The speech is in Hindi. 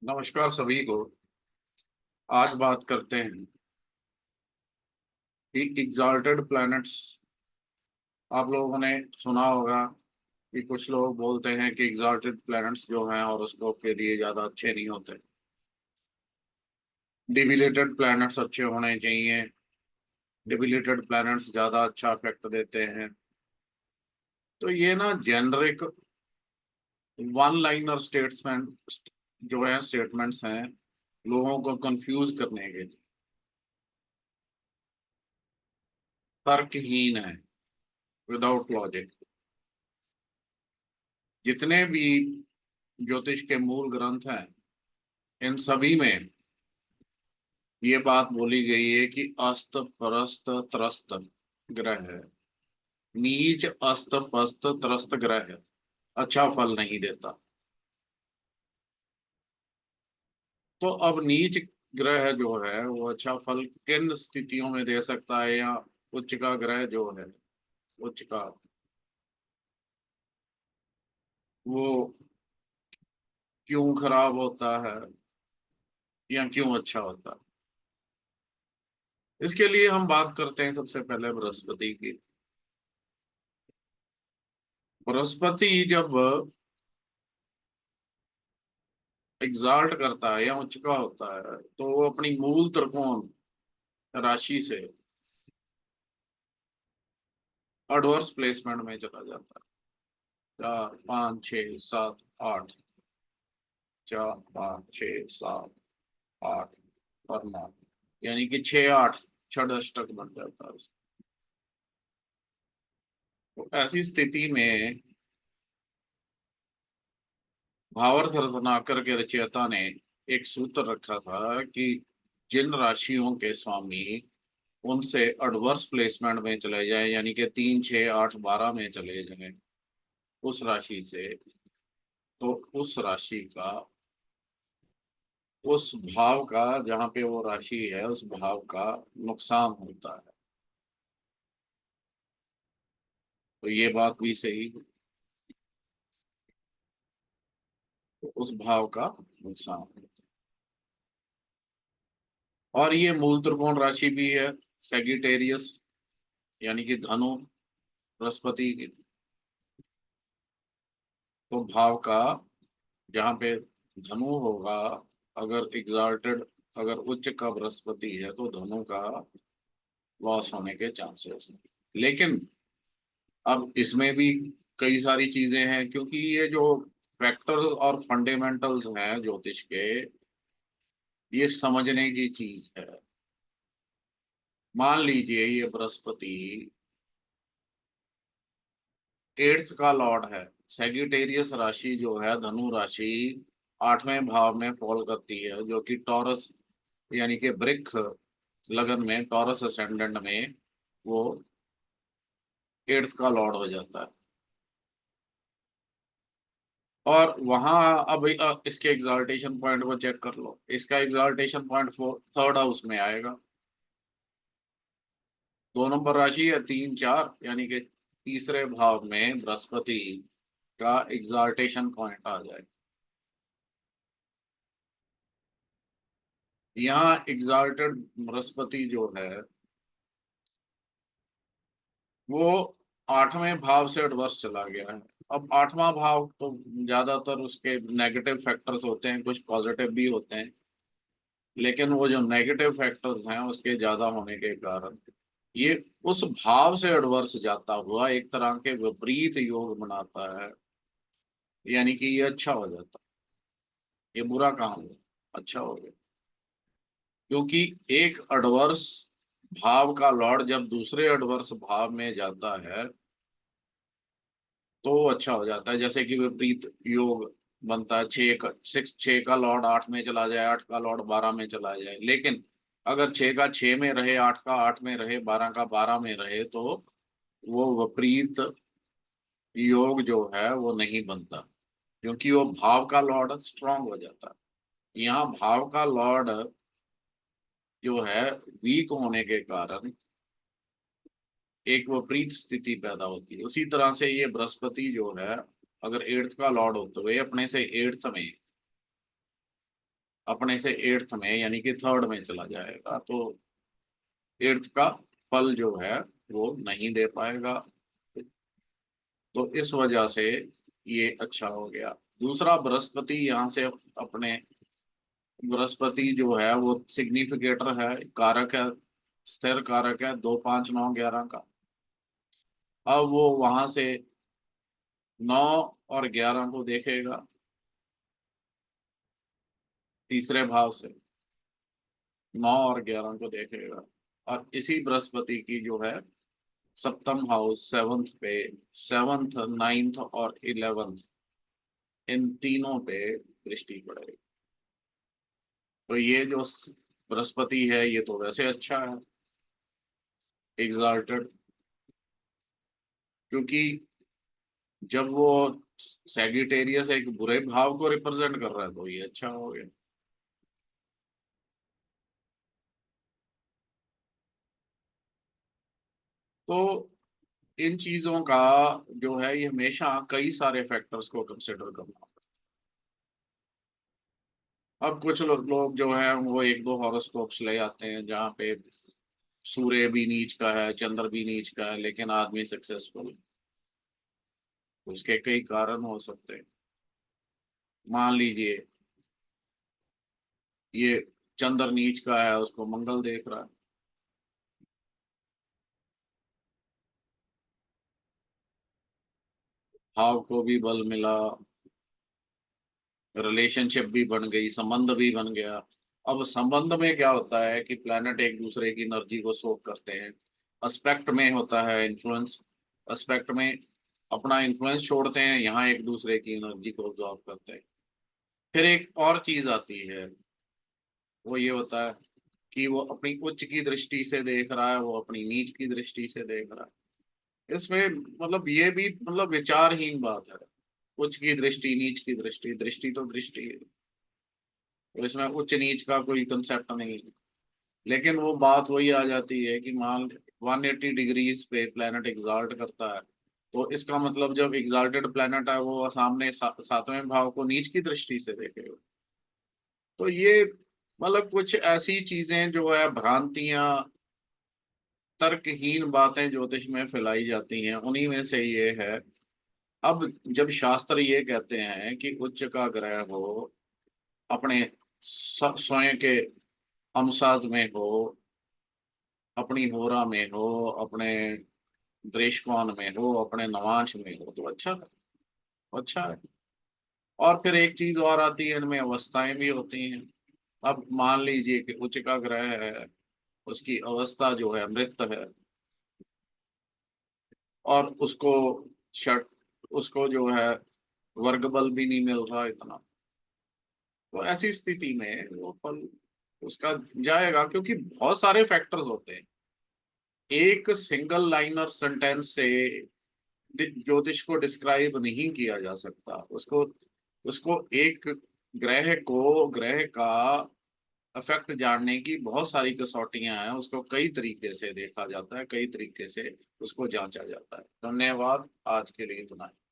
नमस्कार सभी को। आज बात करते हैं कि एग्जॉल्टेड प्लैनेट्स। आप लोगों ने सुना होगा कि कुछ लोग बोलते हैं कि एग्जॉल्टेड प्लैनेट्स जो हैं हॉरोस्कोप के लिए ज्यादा अच्छे नहीं होते। डिबिलेटेड प्लैनेट्स अच्छे होने चाहिए। डिबिलेटेड प्लैनेट्स ज्यादा अच्छा इफेक्ट देते हैं। तो ये ना जेनरिक वन लाइनर स्टेटमेंट जो है स्टेटमेंट्स हैं लोगों को कंफ्यूज करने के लिए, तर्कहीन है, विदाउट लॉजिक। जितने भी ज्योतिष के मूल ग्रंथ हैं इन सभी में ये बात बोली गई है कि अस्त परस्त त्रस्त ग्रह है, नीच अस्त पस्त त्रस्त ग्रह है, अच्छा फल नहीं देता। तो अब नीच ग्रह जो है वो अच्छा फल किन स्थितियों में दे सकता है, या उच्च का ग्रह जो है, उच्च का वो क्यों खराब होता है या क्यों अच्छा होता है। इसके लिए हम बात करते हैं सबसे पहले बृहस्पति की। बृहस्पति जब एग्जाल्ट करता है या उच्च का होता है तो वो अपनी मूल त्रिकोण राशि से एडवर्स प्लेसमेंट में चला जाता है। 4 5 6 7 8, 4 5 6 7 8 और 9, यानी कि 6 8 षष्टक बन जाता है। तो ऐसी स्थिति में भावार्थ रत्नाकर के रचयिता ने एक सूत्र रखा था कि जिन राशियों के स्वामी उनसे एडवर्स प्लेसमेंट में चले जाएं, यानी कि 3 6 8 12 में चले जाएं उस राशि से, तो उस राशि का, उस भाव का, जहाँ पे वो राशि है उस भाव का नुकसान होता है। तो ये बात भी सही है। तो उस भाव का नुकसान होता है। और ये मूल त्रिकोण राशि भी है सेगिटेरियस, यानी कि धनु, बृहस्पति की। तो भाव का जहाँ पे धनु होगा, अगर एग्जाल्टेड, अगर उच्च का बृहस्पति है तो धनु का लॉस होने के चांसेस हैं। लेकिन अब इसमें भी कई सारी चीजें हैं, क्योंकि ये जो फैक्टर्स और फंडामेंटल्स हैं ज्योतिष के, ये समझने की चीज है। मान लीजिए ये बृहस्पति एट्थ का लॉर्ड है। सेगिटेरियस राशि जो है, धनु राशि, 8वें भाव में फॉल करती है, जो कि टॉरस, यानी कि वृक्क लगन में, टॉरस असेंडेंट में वो एट्थ का लॉर्ड हो जाता है। और वहां अब इसके एग्जाल्टेशन पॉइंट को चेक कर लो। इसका एग्जाल्टेशन पॉइंट थर्ड हाउस में आएगा। 2 नंबर राशि है 3 4, यानी कि तीसरे भाव में बृहस्पति का एग्जाल्टेशन पॉइंट आ जाए। यहाँ एग्जाल्टेड बृहस्पति जो है वो 8वें भाव से एडवर्स चला गया है। अब 8वां भाव तो ज्यादातर उसके नेगेटिव फैक्टर्स होते हैं, कुछ पॉजिटिव भी होते हैं, लेकिन वो जो नेगेटिव फैक्टर्स हैं उसके ज्यादा होने के कारण ये उस भाव से एडवर्स जाता हुआ एक तरह के विपरीत योग बनाता है। यानी कि ये अच्छा हो जाता है, ये बुरा काम है, अच्छा हो गया। क्योंकि एक एडवर्स भाव का लॉर्ड जब दूसरे एडवर्स भाव में जाता है तो वो अच्छा हो जाता है। जैसे कि विपरीत योग बनता है, 6 का लॉर्ड 8 में चला जाए, 8 का लॉर्ड 12 में चला जाए। लेकिन अगर 6 का 6 में रहे, 8 का 8 में रहे, 12 का 12 में रहे, तो वो विपरीत योग जो है वो नहीं बनता, क्योंकि वो भाव का लॉर्ड स्ट्रांग हो जाता है। यहाँ भाव का लॉर्ड जो है वीक होने के कारण एक विपरीत स्थिति पैदा होती है। उसी तरह से ये बृहस्पति जो है अगर एट्थ का लॉर्ड होते हुए अपने से एट्थ में यानी कि थर्ड में चला जाएगा, तो एट्थ का फल जो है वो नहीं दे पाएगा। तो इस वजह से ये अच्छा हो गया। दूसरा, बृहस्पति यहाँ से अपने, बृहस्पति जो है वो सिग्निफिकेटर है, कारक है, स्थिर कारक है 2 5 9 11 का। अब वो वहां से 9 और 11 को देखेगा तीसरे भाव से, 9 और 11 को देखेगा। और इसी बृहस्पति की जो है सप्तम हाउस, सेवंथ पे, सेवंथ, नाइन्थ और 11th, इन तीनों पे दृष्टि पड़ेगी। तो ये जो बृहस्पति है ये तो वैसे अच्छा है, एग्जाल्टेड, क्योंकि जब वो सैगिटेरियस एक बुरे भाव को रिप्रेजेंट कर रहा है तो ये अच्छा हो गया। तो इन चीजों का जो है ये हमेशा कई सारे फैक्टर्स को कंसिडर करना होता है। अब कुछ लोग जो है वो एक दो हॉरोस्कोप्स ले आते हैं जहाँ पे सूर्य भी नीच का है, चंद्र भी नीच का है, लेकिन आदमी सक्सेसफुल। उसके कई कारण हो सकते हैं। मान लीजिए ये चंद्र नीच का है, उसको मंगल देख रहा है, भाव को भी बल मिला, रिलेशनशिप भी बन गई, संबंध भी बन गया। अब संबंध में क्या होता है कि प्लैनेट एक दूसरे की एनर्जी को सोख करते हैं। एस्पेक्ट में होता है इन्फ्लुएंस, एस्पेक्ट में अपना इन्फ्लुएंस छोड़ते हैं, यहाँ एक दूसरे की एनर्जी को ऑब्जॉर्व करते हैं। फिर एक और चीज आती है, वो ये होता है कि वो अपनी उच्च की दृष्टि से देख रहा है, वो अपनी नीच की दृष्टि से देख रहा है। इसमें मतलब ये भी मतलब विचारहीन बात है। उच्च की दृष्टि, नीच की दृष्टि, दृष्टि तो दृष्टि है, तो इसमें उच्च नीच का कोई कंसेप्ट नहीं है। लेकिन वो बात वही आ जाती है कि मान 180 डिग्रीज पे प्लेनेट एग्जाल्ट करता है, तो इसका मतलब जब एग्जाल्टेड प्लेनेट है वो सामने सातवें भाव को नीच की दृष्टि से देखेगा। तो ये मतलब कुछ ऐसी चीजें जो है, भ्रांतियां, तर्कहीन बातें ज्योतिष में फैलाई जाती हैं, उन्हीं में से ये है। अब जब शास्त्र ये कहते हैं कि उच्च का ग्रह हो अपने स्वयं के अमसाज में हो, अपनी होरा में हो, अपने दृष्टिकोण में हो, अपने नवांश में हो, तो अच्छा, अच्छा है। और फिर एक चीज और आती है, इनमें अवस्थाएं भी होती हैं। अब मान लीजिए कि उच्च का ग्रह है, उसकी अवस्था जो है मृत है, और उसको षट, उसको जो है वर्ग बल भी नहीं मिल रहा इतना, तो ऐसी स्थिति में वो फल उसका जाएगा, क्योंकि बहुत सारे फैक्टर्स होते हैं। एक सिंगल लाइनर सेंटेंस से ज्योतिष को डिस्क्राइब नहीं किया जा सकता। उसको उसको एक ग्रह का इफेक्ट जानने की बहुत सारी कसौटियां हैं, उसको कई तरीके से देखा जाता है, कई तरीके से उसको जांचा जाता है। धन्यवाद, आज के लिए इतना ही।